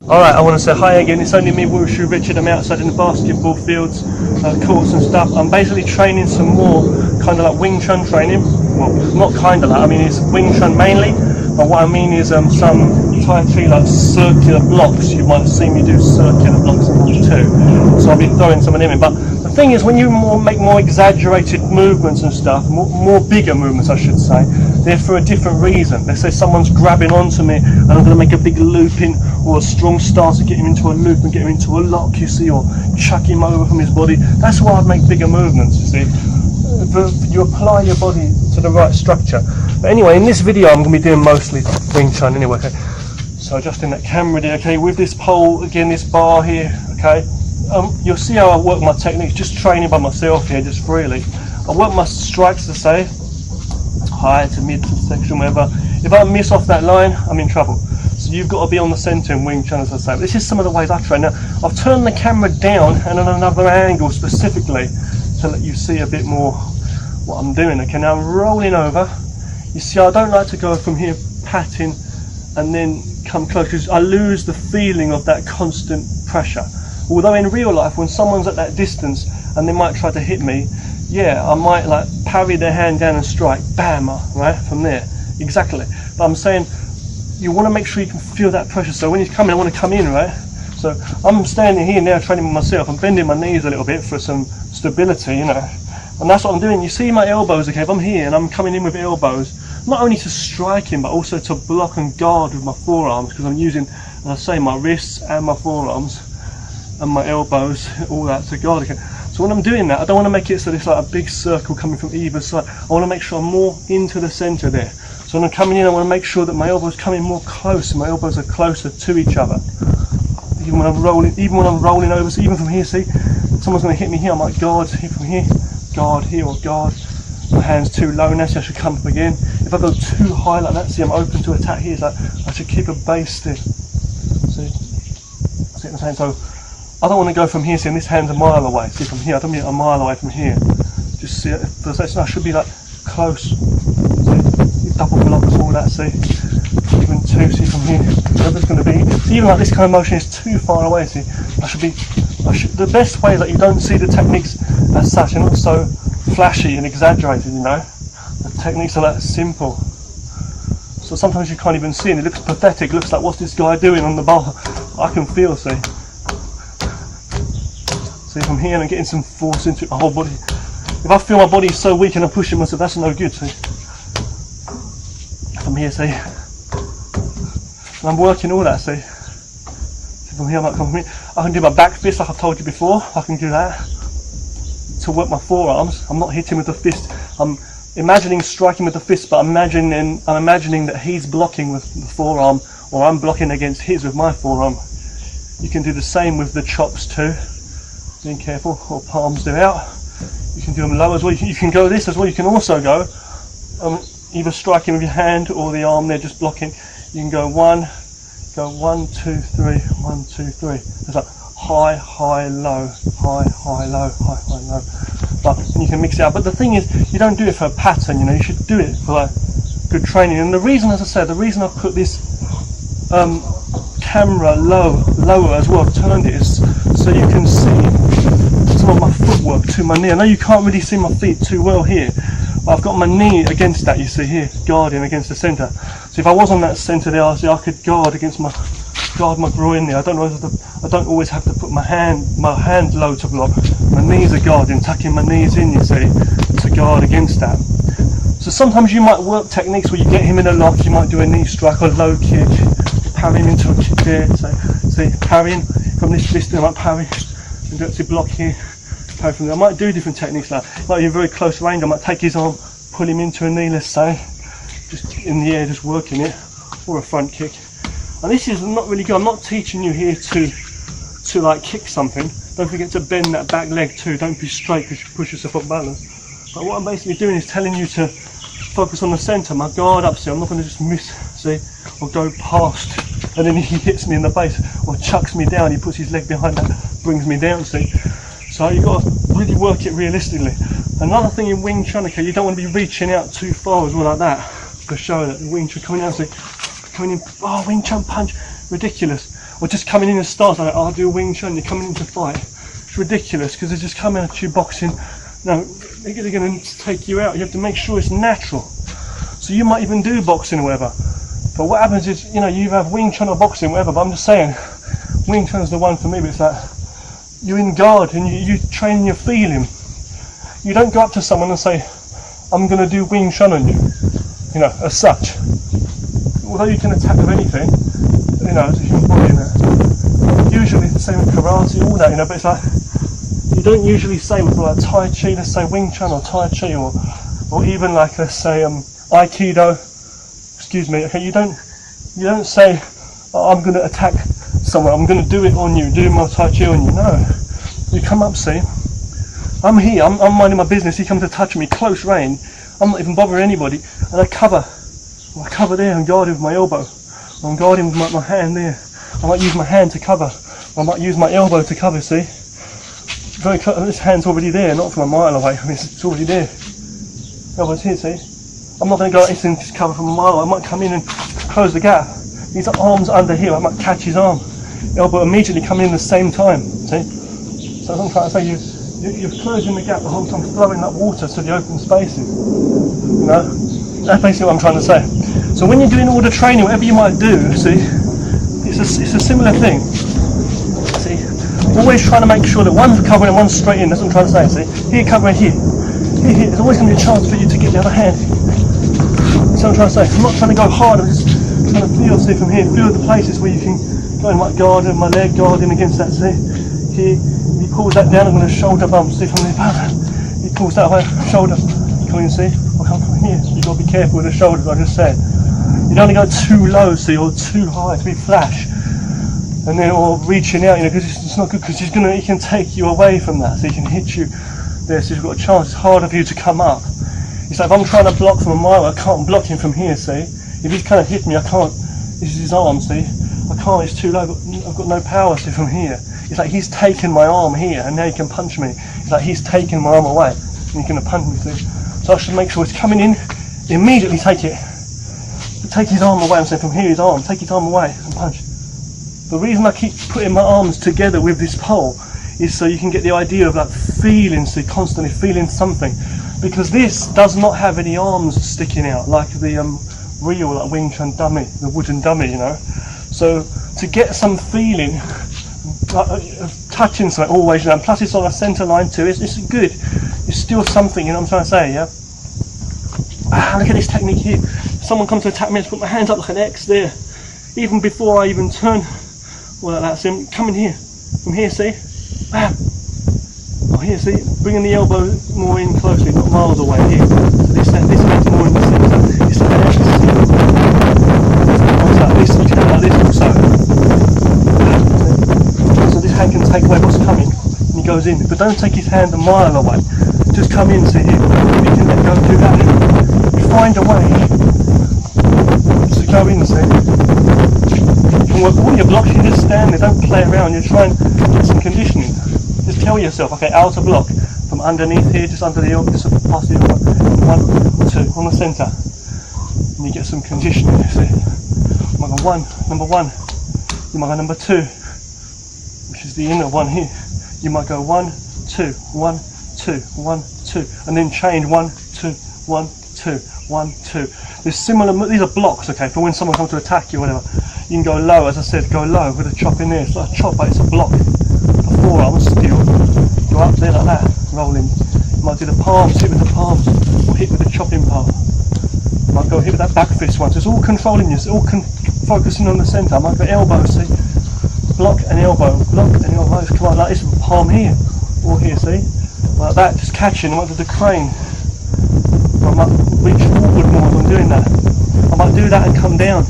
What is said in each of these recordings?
Alright, I want to say hi again. It's only me, Wushu Richard. I'm outside in the basketball fields, courts and stuff. I'm basically training some more kind of like Wing Chun training. Well, not kind of like, I mean it's Wing Chun mainly. But what I mean is some Tai Chi like circular blocks. You might have seen me do circular blocks sometimes too. So I'll be throwing some of them in. But the thing is, when you make more exaggerated movements and stuff, more bigger movements I should say, they're for a different reason. Let's say someone's grabbing onto me and I'm going to make a big looping or a strong stance to get him into a loop and get him into a lock, you see, or chuck him over from his body. That's why I'd make bigger movements, you see. You apply your body to the right structure. But anyway, in this video I'm going to be doing mostly Wing Chun anyway, okay. So adjusting that camera there, okay, with this pole, again, this bar here, okay. You'll see how I work my techniques, just training by myself here, just freely. I work my strikes to say, high to mid to section, whatever. If I miss off that line, I'm in trouble. So you've got to be on the centre in Wing Chun, as I say. This is some of the ways I train. Now, I've turned the camera down and on another angle specifically to let you see a bit more what I'm doing. Okay, now I'm rolling over. You see, I don't like to go from here patting and then come close because I lose the feeling of that constant pressure. Although in real life, when someone's at that distance and they might try to hit me, yeah, I might like parry their hand down and strike, bam, right, from there, exactly. But I'm saying, you want to make sure you can feel that pressure. So when he's coming, I want to come in, right? So I'm standing here now training with myself. I'm bending my knees a little bit for some stability, you know. And that's what I'm doing. You see my elbows, okay? If I'm here and I'm coming in with elbows, not only to strike him, but also to block and guard with my forearms, because I'm using, as I say, my wrists and my forearms and my elbows, all that to guard again. So when I'm doing that, I don't want to make it so there's like a big circle coming from either side. I want to make sure I'm more into the centre there. So when I'm coming in, I want to make sure that my elbows come in more close, and my elbows are closer to each other. Even when I'm rolling over, so even from here, see, if someone's going to hit me here, I might guard here from here, guard here, or guard. My hand's too low now, so I should come up again. If I go too high like that, see, I'm open to attack here, so I should keep a base still. See what I'm saying? So I don't want to go from here, see, and this hand's a mile away. See, from here, I don't mean a mile away from here. Just see, for a second, I should be like close. See, double blocks, all that, see. Even two, see, from here. Whatever it's going to be. See, even like this kind of motion is too far away, see. The best way is that you don't see the techniques as such, and not so flashy and exaggerated, you know. The techniques are that simple. So sometimes you can't even see, and it looks pathetic. It looks like, what's this guy doing on the bar? I can feel, see. See, from here I'm getting some force into my whole body. If I feel my body is so weak and I'm pushing myself, that's no good, see. From here, see. And I'm working all that, see. From here I might come from here. I can do my back fist like I've told you before. I can do that to work my forearms. I'm not hitting with the fist. I'm imagining striking with the fist, but I'm imagining that he's blocking with the forearm, or I'm blocking against his with my forearm. You can do the same with the chops too. Being careful, or palms do out. You can do them low as well. You can go this as well. You can also go either striking with your hand or the arm there, just blocking. You can go 1, 2, 3, 1, 2, 3. It's like high, high, low, high, high, low, high, high, low. But you can mix it out. But the thing is, you don't do it for a pattern. You know, you should do it for like good training. And the reason, as I said, the reason I put this camera lower as well, turned it, is so you can see some of my footwork to my knee. I know you can't really see my feet too well here, but I've got my knee against that, you see here, guarding against the centre. So if I was on that centre there, I could guard my groin there. I don't always have to put my hand low to block. My knees are guarding, tucking my knees in, you see, to guard against that. So sometimes you might work techniques where you get him in a lock, you might do a knee strike or low kick, parry him into a kick there, so see, parrying from this distance, I might parry and do it block here, parry from there. I might do different techniques like in very close range. I might take his arm, pull him into a knee, let's say, just in the air, just working it, or a front kick. And this is not really good. I'm not teaching you here to like kick something. Don't forget to bend that back leg too. Don't be straight because you push yourself off balance. But what I'm basically doing is telling you to focus on the centre, my guard up, see. I'm not going to just miss, see, or go past and then he hits me in the base or chucks me down. He puts his leg behind that, brings me down, see. So you've got to really work it realistically. Another thing in Wing Chun, okay, you don't want to be reaching out too far as well like that to show that the Wing Chun coming out, see, coming in, oh, Wing Chun punch, ridiculous. or just coming in and start like, I'll do Wing Chun, you're coming in to fight. It's ridiculous because they're just coming at you boxing. No, they're going to take you out. You have to make sure it's natural. So you might even do boxing or whatever. But what happens is, you know, you have Wing Chun or boxing, whatever, but I'm just saying, Wing Chun is the one for me, but it's like, you're in guard and you train your feeling. You don't go up to someone and say, I'm going to do Wing Chun on you, you know, as such. Although you can attack with anything, you know, as a human body, you know. Usually the same with karate, all that, you know, but it's like, you don't usually say with like Tai Chi, let's say Wing Chun or Tai Chi, or even like, let's say, Aikido, excuse me, okay, you don't say, oh, I'm going to attack someone, I'm going to do it on you, do my Tai Chi on you. No, you come up, see, I'm here, I'm minding my business, he comes to touch me, close range, I'm not even bothering anybody, and I cover there and guard with my elbow, or I'm guarding with my hand there. I might use my hand to cover, I might use my elbow to cover, see, very this hand's already there, not from a mile away, I mean it's already there, elbow's here, see, I'm not going to go instant just cover from a mile, I might come in and close the gap, his arm's under here, I might catch his arm, elbow immediately come in the same time, see, so as I'm trying to say, you're closing the gap the whole time, flowing that water to the open spaces, you know, that's basically what I'm trying to say. So when you're doing all the training, whatever you might do, see, it's a similar thing, see, always trying to make sure that one's covering and one's straight in, that's what I'm trying to say, see, here covering here, there's always going to be a chance for you to get the other hand. That's what I'm trying to say. I'm not trying to go hard, I'm just trying to feel, see, from here, feel the places where you can go in, like guarding, my leg guarding against that, see. Here, he pulls that down, I'm going to shoulder bump, see, from the he pulls that way, shoulder, come in, see, I'll come from here. You've got to be careful with the shoulders, I just said. You don't want to go too low, see, or too high to be flash. And then, or reaching out, you know, because it's not good, because he can take you away from that, so he can hit you there, so you've got a chance, it's harder for you to come up. It's like if I'm trying to block from a mile, I can't block him from here, see? If he's kind of hit me, I can't, this is his arm, see? I can't, it's too low, I've got no power, see, from here. It's like he's taken my arm here, and now he can punch me. It's like he's taken my arm away, and he's going to punch me, see? So I should make sure it's coming in, immediately take it. Take his arm away, I'm saying from here, his arm, take his arm away, and punch. The reason I keep putting my arms together with this pole is so you can get the idea of like feeling, so constantly feeling something. Because this does not have any arms sticking out like the real like Wing Chun dummy, the wooden dummy, you know. So to get some feeling, touching something always, you know, and plus it's on a centre line too, it's good. It's still something, you know what I'm trying to say, yeah? Ah, look at this technique here. If someone comes to attack me, I just put my hands up like an X there. Even before I even turn, all like that, so I'm coming here, from here, see? Bam! Oh, here, see? Bringing the elbow more in closely, not miles away, here. This hand's more in the centre. It's like that, it's like this, you can like this also. So this hand can take away what's coming, and he goes in. But don't take his hand a mile away. Just come in, see here. You can let go and do that. You find a way to go in, see? When you're blocking, just stand there, don't play around, you're trying to get some conditioning. Just tell yourself, okay, outer block, from underneath here, just under the elbow, just past the elbow, 1, 2, on the centre. And you get some conditioning, you see. You might go number 1, you might go number 2, which is the inner one here. You might go 1, 2, 1, 2, 1, 2, and then change 1, 2, 1, 2, 1, 2. There's similar, these are blocks, okay, for when someone comes to attack you or whatever. You can go low, as I said, go low with a chop in there. It's like a chop, but it's a block. The forearm still. Go up there like that, rolling. You might do the palms, hit with the palms, or hit with the chopping part. You might go hit with that back fist one. So it's all controlling you, it's all focusing on the centre. I might go elbow, see? Block and elbow, come on, like this with palm here, or here, see? Like that, just catching, I might do the crane. I might reach forward more as I'm doing that. I might do that and come down.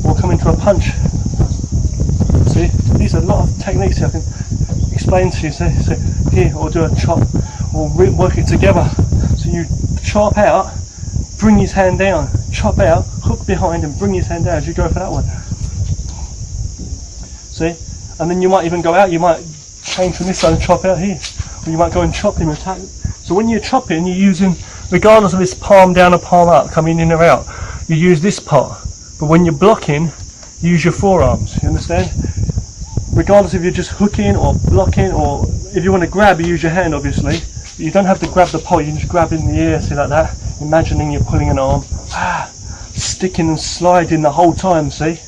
Or come into a punch. See, these are a lot of techniques I can explain to you. So here, or do a chop, or work it together. So you chop out, bring his hand down, chop out, hook behind, and bring his hand down as you go for that one. See, and then you might even go out. You might change from this side and chop out here, or you might go and chop him, attack. So when you're chopping, you're using, regardless of this palm down or palm up, coming in or out, you use this part. But when you're blocking, use your forearms, you understand? Regardless if you're just hooking or blocking, or if you want to grab, you use your hand obviously. But you don't have to grab the pole, you can just grab it in the air, see, like that, imagining you're pulling an arm, sticking and sliding the whole time, see?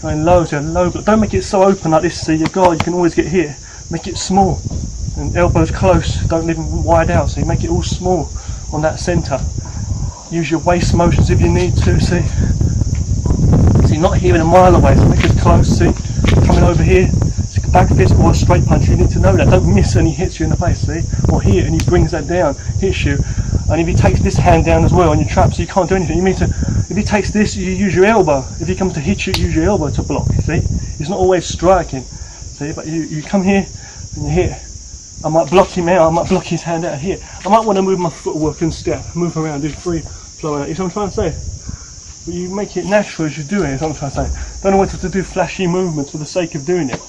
Going low to low, but don't make it so open like this, see, your guard, you can always get hit. Make it small, and elbows close, don't leave them wide out, see, make it all small on that centre. Use your waist motions if you need to, see? See, not here in a mile away, so make it close, see? Coming over here, it's a back fist or a straight punch, you need to know that, don't miss and he hits you in the face, see? Or here, and he brings that down, hits you, and if he takes this hand down as well on your trap, so you can't do anything, you need to, if he takes this, you use your elbow, if he comes to hit you, use your elbow to block, see? He's not always striking, see, but you come here, and you hit. I might block him out, I might block his hand out here, I might want to move my footwork and step, move around, do free flow out, you know what I'm trying to say? But you make it natural as you do it, is what I'm trying to say. Don't always have to do flashy movements for the sake of doing it,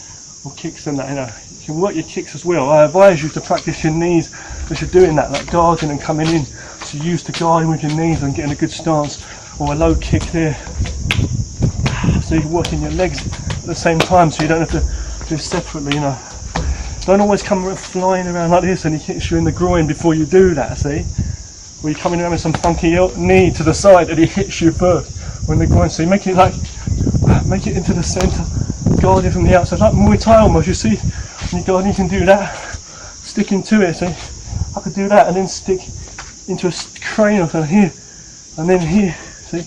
or kicks and that, you know. You can work your kicks as well. I advise you to practice your knees as you're doing that, like guarding and coming in. So you're used to guarding with your knees and getting a good stance, or a low kick there. So you're working your legs at the same time, so you don't have to do separately, you know. Don't always come flying around like this and he hits you in the groin before you do that, see? Or you're coming around with some funky knee to the side and he hits you first when the groin, so you make it like, make it into the centre, guard it from the outside, like Muay Thai almost, you see? When you guard, you can do that, stick into it, see? I could do that and then stick into a crane or something here, and then here, see?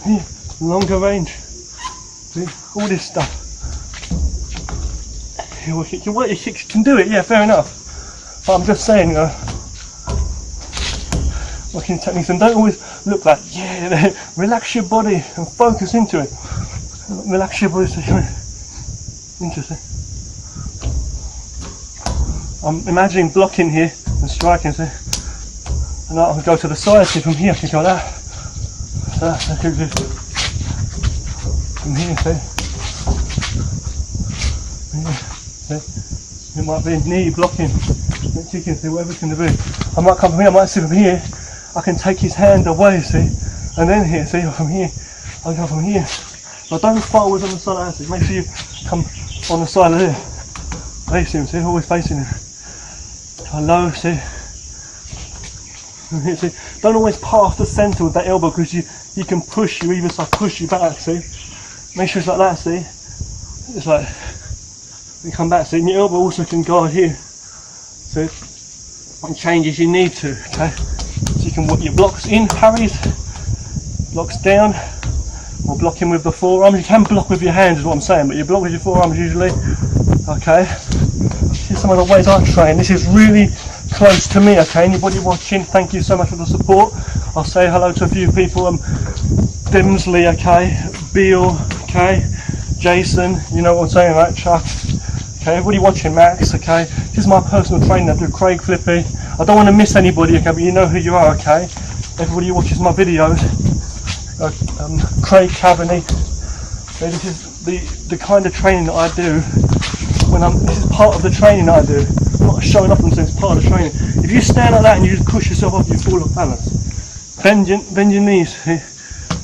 Here, longer range, see? All this stuff. You work your kicks, you can do it, yeah, fair enough. But I'm just saying, you know, working techniques, and don't always look like, yeah, relax your body and focus into it. Relax your body so you're interesting. I'm imagining blocking here and striking, see? And I can go to the side, see, from here I can go that. So that's a good lift. From here, see? Yeah, see? It might be knee blocking, kicking, see, whatever it's going to be. I might come from here, I might see from here, I can take his hand away, see? And then here, see, or from here, I go from here. But don't fight always on the side of that, make sure you come on the side of there. Face him, see, always facing him. Low, see? See? Don't always pass the centre with that elbow, because you can push you either side, push you back, see? Make sure it's like that, see? It's like, you come back, see? And your elbow also can guard here, see? And change as you need to, okay? So you can work your blocks in, parries, blocks down, or blocking with the forearms. You can block with your hands is what I'm saying, but you block with your forearms usually, okay? Here's some of the ways I train. This is really close to me, okay? Anybody watching, thank you so much for the support. I'll say hello to a few people, Dimsley, okay? Beale, okay? Jason, you know what I'm saying, right? Chuck, okay? Everybody watching, Max, okay? This is my personal trainer, I do Craig Flippy. I don't want to miss anybody, okay? But you know who you are, okay? Everybody who watches my videos, Craig Cavaney. Okay, this is the kind of training that I do. This is part of the training I do. I'm not showing up and saying it's part of the training. If you stand like that and you just push yourself up, you fall off balance. Bend your knees,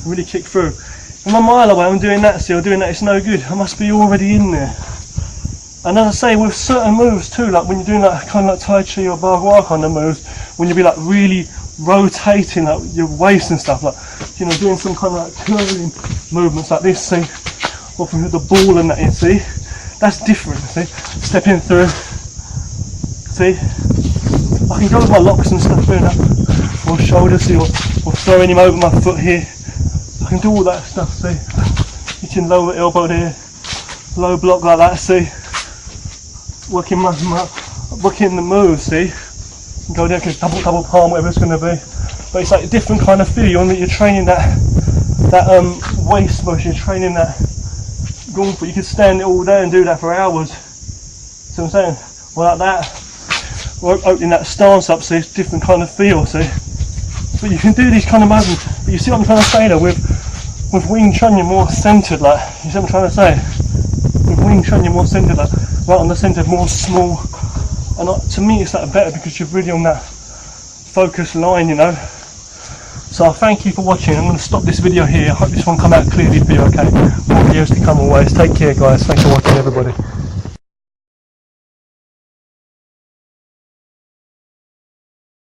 really kick through. I'm a mile away, I'm doing that still, doing that, it's no good. I must be already in there. And as I say, with certain moves too, like when you're doing like kind of like Tai Chi or Barbara kind of moves, when you be like really rotating like your waist and stuff, like, you know, doing some kind of like curling movements like this, see, or from the ball and that, you see, that's different, see, stepping through, see, I can go with my locks and stuff here, or shoulders, see, or throwing him over my foot here, I can do all that stuff, see, hitting lower elbow there, low block like that, see, working the move, see, go there, double palm, whatever it's going to be. But it's like a different kind of feel. You're training that waist motion. You're training that going for. You could stand it all day and do that for hours. See what I'm saying? Well, like that, or opening that stance up. So it's a different kind of feel. See, but you can do these kind of movements. But you see what I'm trying to say though? With Wing Chun, you're more centered. Like, you see what I'm trying to say? With Wing Chun, you're more centered. Like, right on the center, more small. And to me it's like better because you're really on that focus line, you know. So I thank you for watching. I'm going to stop this video here. I hope this one come out clearly for you, okay? More videos to come always. Take care, guys. Thanks for watching, everybody.